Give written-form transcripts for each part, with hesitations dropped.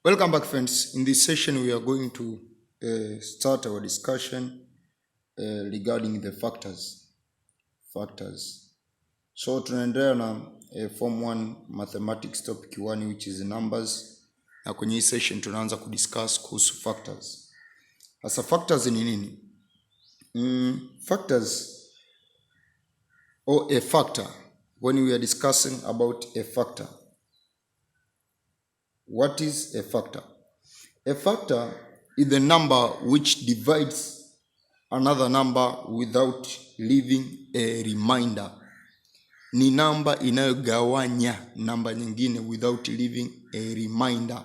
Welcome back, friends. In this session we are going to start our discussion regarding the factors. So tunaendelea na form 1 mathematics topic 1 which is numbers, na kwenye hii session tunaanza kudiscuss kuhusu factors. Hasa factors ni nini? Factors or a factor. When we are discussing about a factor, what is a factor? A factor is the number which divides another number without leaving a remainder. Ni namba inayogawanya namba nyingine without leaving a remainder.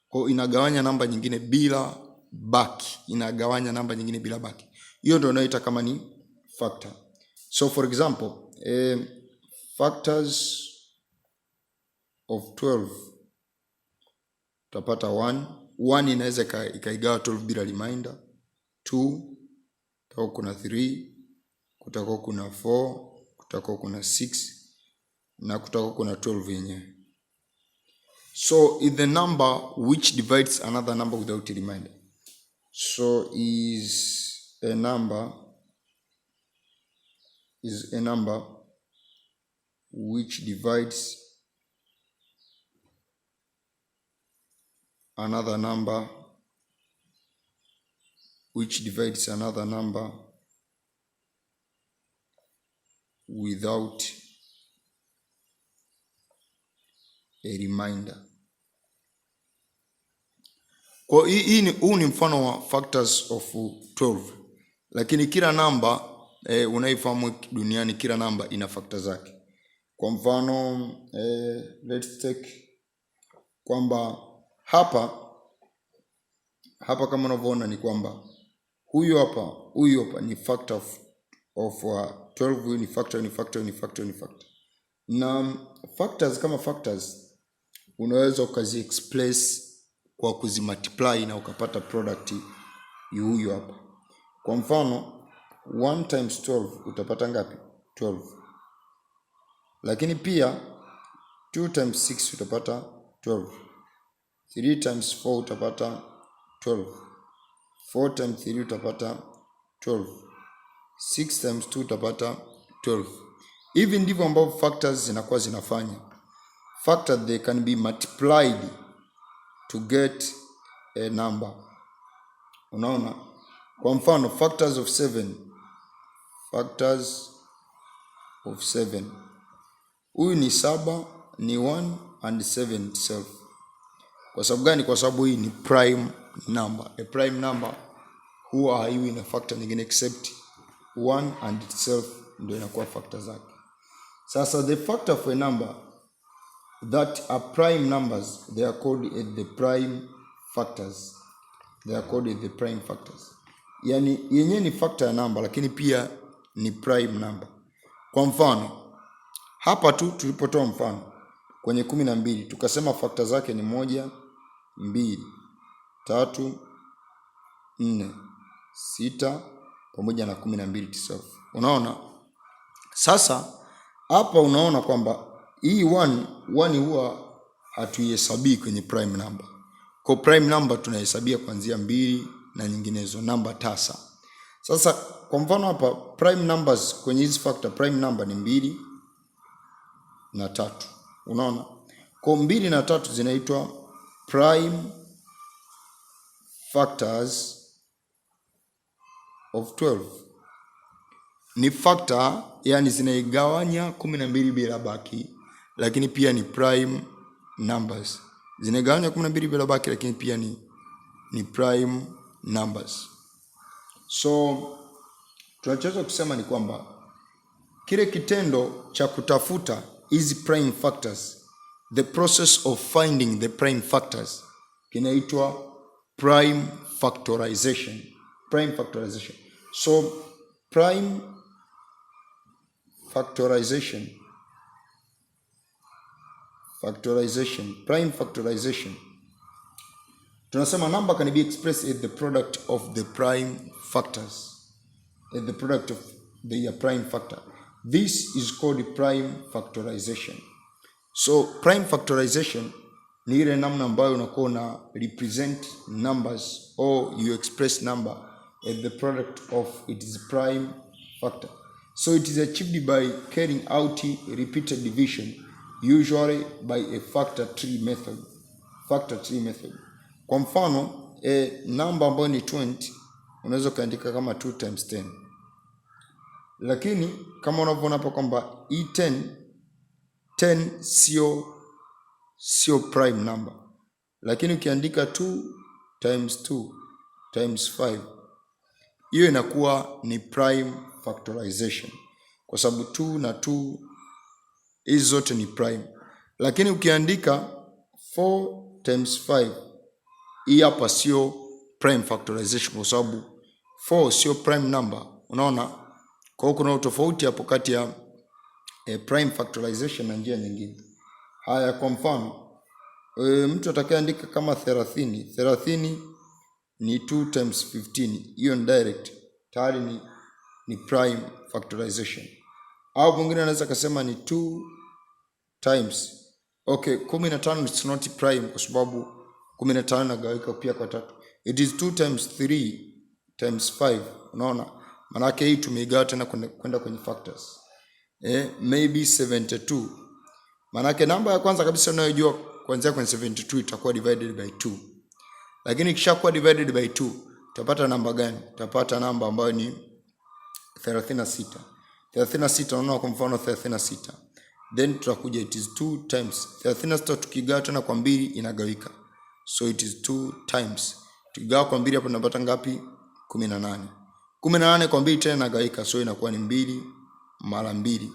Kwa inagawanya namba nyingine bila baki. Inagawanya namba nyingine bila baki. Hiyo ndio tunaita kama ni factor. So for example, factors of 12 utapata 1 inaweza ikaigawa 12 bila remainder. 2 kutakuwa kuna 3, kutakuwa kuna 4, kutakuwa kuna 6 na kutakuwa kuna 12 yenyewe. So is the number which divides another number without a remainder. So is a number which divides another number without a remainder. Kwa huu ni mfano wa factors of 12. Lakini kila namba unaifahamu duniani, kila namba ina factor zake. Kwa mfano let's take kwamba hapa kama unavyoona ni kwamba huyu hapa ni factor of 12, huyu ni factor. Na factors kama factors unaweza ukazi express kwa kuzimultiply na ukapata product huyu hapa. Kwa mfano 1 times 12 utapata ngapi? 12. Lakini pia 2 times 6 utapata 12. 3 times 4 utapata 12. 4 times 3 utapata 12. 6 times 2 utapata 12. Hivi ndivyo ambavyo factors zinakuwa zinafanya. Factors, they can be multiplied to get a number. Unaona? Kwa mfano factors of 7. Huyu ni 7, ni 1 and 7 itself. Kwa sababu gani? Kwa sababu hii ni prime number. A prime number huwa haiwi na factor nyingine except 1 and itself ndio inakuwa factor zake. Sasa the factor for a number that are prime numbers, they are called the prime factors. Yani yenyewe ni factor ya number lakini pia ni prime number. Kwa mfano hapa tu tulipotoa mfano kwenye 12 tukasema factor zake ni 1, 2, 3, 4, 6 pamoja na 12 itself. Unaona? Sasa hapa unaona kwamba hii 1 huwa hatuihesabii kwenye prime number. Kwa prime number tunahesabia kuanzia 2 na nyinginezo, namba tasa. Sasa kwa mfano hapa prime numbers kwenye hizi factor, prime number ni 2 na 3. Unaona? Kwa 2 na 3 zinaitwa prime factors of 12. Ni factor, yani zinaigawanya 12 bila baki, lakini pia ni prime numbers. Zinagawanya 12 bila baki lakini pia ni prime numbers. So tunachoweza kusema ni kwamba kile kitendo cha kutafuta hizi prime factors, the process of finding the prime factors kinaitwa prime factorization. So prime factorization. Tunasema number can be expressed as the product of the prime factors. This is called prime factorization. So prime factorization ni ile namna ambayo unakuwa una represent numbers or you express number as the product of its prime factor. So it is achieved by carrying out repeated division, usually by a factor tree method. Kwa mfano namba ambayo ni 20 unaweza kuandika kama 2 times 10. Lakini kama unavyoona hapa kwamba hii 10 sio prime number. Lakini ukiandika 2 times 2 times 5, hiyo inakuwa ni prime factorization, kwa sababu 2 na 2 hizi zote ni prime. Lakini ukiandika 4 times 5, hii hapa sio prime factorization, kwa sababu 4 sio prime number. Unaona, kwa hiyo kuna utofauti hapo kati ya prime factorization na njia nyingine. Haya, kwa mfano mtu atakayeandika kama 30 ni 2 times 15, hiyo ni direct, tayari ni prime factorization. Au mwingine anaweza kusema ni 2 times 15 is not prime, kwa sababu 15 inagawika pia kwa 3. It is 2 times 3 times 5. Unaona, maana yake hii tumeigawa tena kwenda kwenye factors. Maybe 72. Maana yake namba ya kwanza kabisa unayojua kuanzia kwenye 72 itakuwa divided by 2. Lakini ikishakuwa divided by 2, utapata namba gani? Utapata namba ambayo ni 36. 36, unaona, kwa mfano 36. Then tutakuja it is 2 times 36, tukigawa tena kwa 2 inagawika. So it is 2 times. Tukigawa kwa 2 hapo tunapata ngapi? 18. 18 kwa 2 tena inagawika, so inakuwa ni 2 mara 2.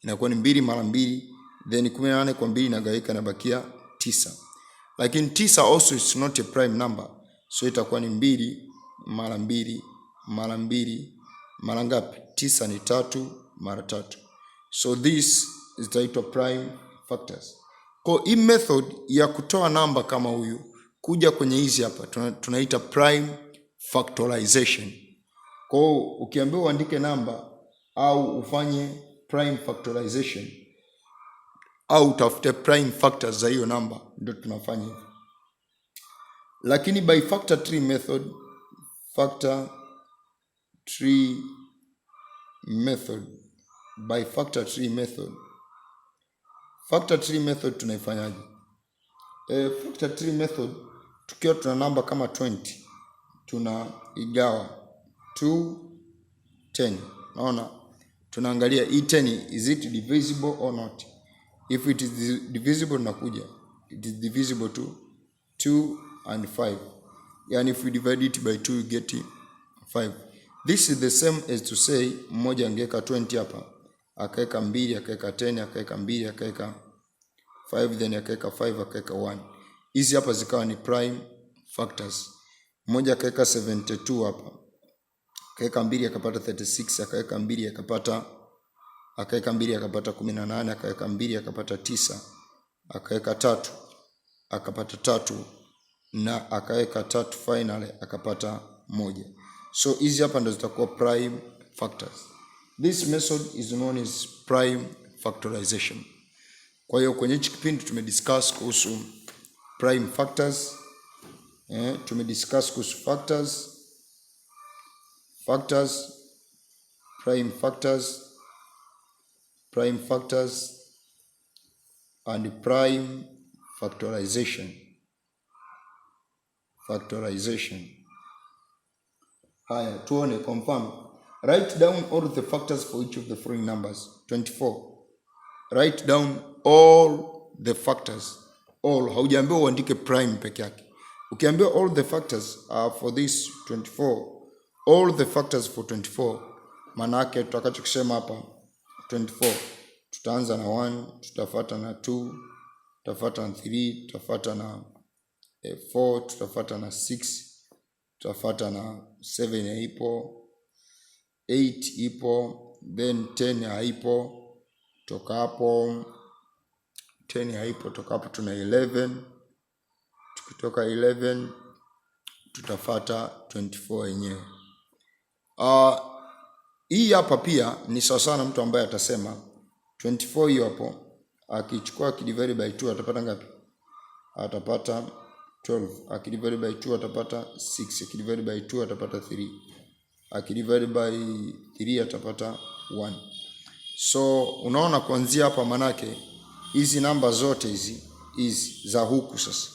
Inakuwa ni 2 mara 2, then 18 kwa 2 inagawika, inabakia 9. Lakini 9 also is not a prime number, so itakuwa ni 2 mara 2 mara 2 mara ngapi? 9 ni 3 mara 3. So this is the prime factors. Kwa hii method ya kutoa namba kama huyu kuja kwenye hizi hapa tunaita prime factorization. Kwa ukiambiwa uandike namba au ufanye prime factorization au utafute prime factors za hiyo namba, ndio tunafanya hivyo. Lakini by factor tree method, by factor tree method tunaifanyaje? Factor tree method, tukiwa tuna namba kama 20, tunaigawa 2 10. Naona tunaangalia hii 10, is it divisible or not? If it is divisible, nakuja it is divisible to 2 and 5. Yani if we divide it by 2 you get 5. This is the same as to say mmoja angeka 20 hapa, akaweka 2, akaweka 10, akaweka 2, akaweka 5, then akaweka 5, akaweka 1. Hizi hapa zikawa ni prime factors. Mmoja akaweka 72 hapa, akaweka 2 akapata 36, akaweka 2 akapata 18, akaweka 2 akapata 9, akaweka 3 akapata 3, na akaweka 3 finally akapata 1. So hizi hapa ndo zitakuwa prime factors. This method is known as prime factorization. Kwa hiyo kwenye hiki kipindi tumediscuss kuhusu prime factors. Tumediscuss kuhusu prime factors and prime factorization. Haya, tuone kwa mfano. Write down all the factors for each of the following numbers. 24. Write down all the factors. All, haujaambiwa uandike prime peke yake. Ukiambiwa all the factors for this 24, all the factors for 24, maana yake tutakachokisema hapa 24, tutaanza na 1, tutafuata na 2, tutafuata na 3, tutafuata na 4, tutafuata na 6, tutafuata na 7 haipo, 8 ipo, then 10 haipo. Toka hapo 10 haipo, toka hapo tuna 11. Tukitoka 11 tutafuata 24 yenyewe. Hii hapa pia ni sawa sana mtu ambaye atasema 24 hiyo hapo akichukua kidivide by 2 atapata ngapi? atapata 12. Akidivide by 2 atapata 6. Akidivide by 2 atapata 3. Akidivide by 3 atapata 1. So unaona kuanzia hapa, manake hizi namba zote hizi za huku sasa,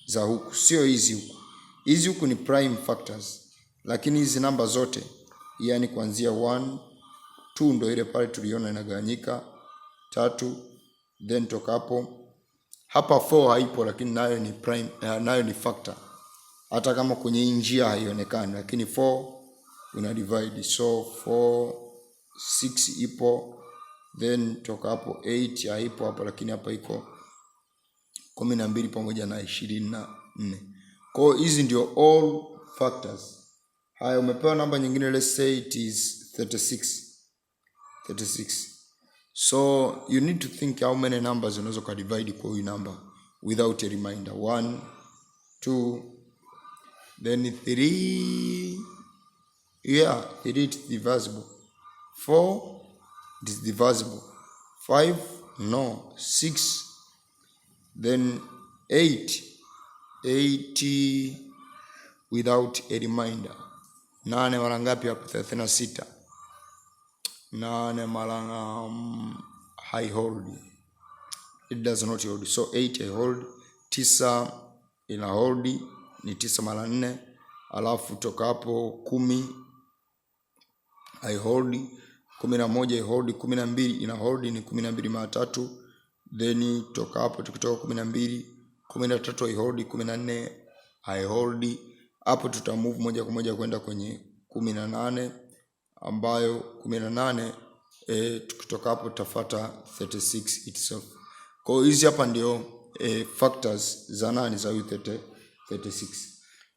za huku sio hizi huku. Hizi huku ni prime factors, lakini hizi namba zote, yani kuanzia 1 2 ndio ile pale tuliona inagawanyika 3, then toka hapo hapa 4 haipo, lakini nayo ni prime, nayo ni factor, hata kama kwenye njia haionekani, lakini 4 una divide. So 4 6 ipo, then toka hapo 8 haipo hapo, lakini hapa iko 12 pamoja na 24. Kwa hiyo hizi ndio all factors. Haya, umepewa namba nyingine, let's say it is 36. So you need to think how many numbers unaweza ka divide kwa hii number without a reminder. 1 2 then 3. Yeah, 3 is divisible. 4 is divisible. 5 no. 6 then 8 without a reminder. 8 mara ngapi hapo? 36. 8 mara I hold, it does not hold, so 8 I hold. 9 ina hold, ni 9 mara 4. Alafu toka hapo 10 I hold, 11 I hold, 12 ina hold, ni 12 mara 3. Then toka hapo tukitoka 12 13 I hold, 14 I hold. Hapo tuta move moja kwa moja kwenda kwenye 18, ambayo 18 tukitoka hapo tafuta 36 itself. Kwa hiyo hizi hapa ndio factors za nani za 36.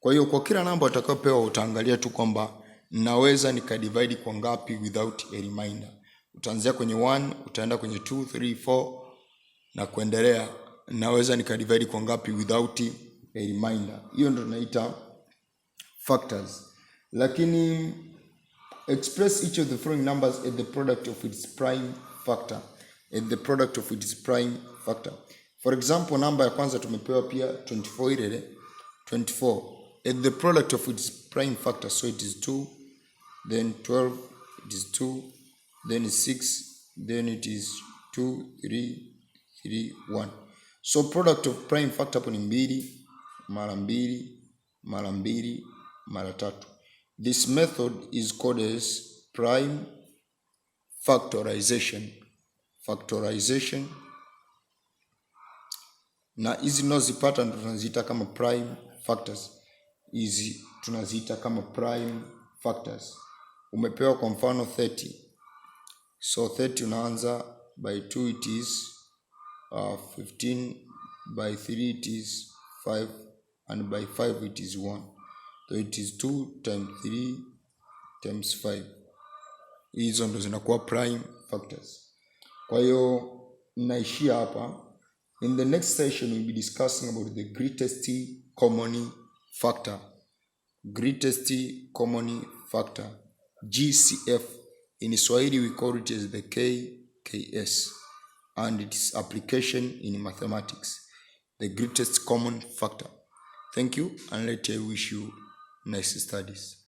Kwa hiyo kwa kila namba utakayopewa utaangalia tu kwamba naweza nikadivide kwa ngapi without a reminder. Utaanzia kwenye 1, utaenda kwenye 2, 3, 4 na kuendelea. Naweza nikadivide kwa ngapi without a reminder. Hiyo ndio tunaita factors. Lakini express each of the following numbers as the product of its prime factor. As the product of its prime factor. For example, namba ya kwanza tumepewa pia 24 ile 24. As the product of its prime factor, so it is 2, then 12, it is 2, then 6, then it is 2, 3, 3, 1. So product of prime factor hapo ni 2 mara 2 mara 2 mara 3. This method is called as prime factorization. Na hizi tunazipata ndo tunaziita kama prime factors. Hizi tunaziita kama prime factors. Umepewa kwa mfano 30. So 30 unaanza by 2 it is 15, by 3 it is 5, and by 5 it is 1. So it is 2 times 3 times 5. Hizo ndo zinakuwa prime factors. Kwa hiyo naishia hapa. In the next session we'll be discussing about the greatest common factor. Greatest common factor, GCF. In Swahili we call it as the KKS, and its application in mathematics, the greatest common factor. Thank you, and let me wish you nice studies.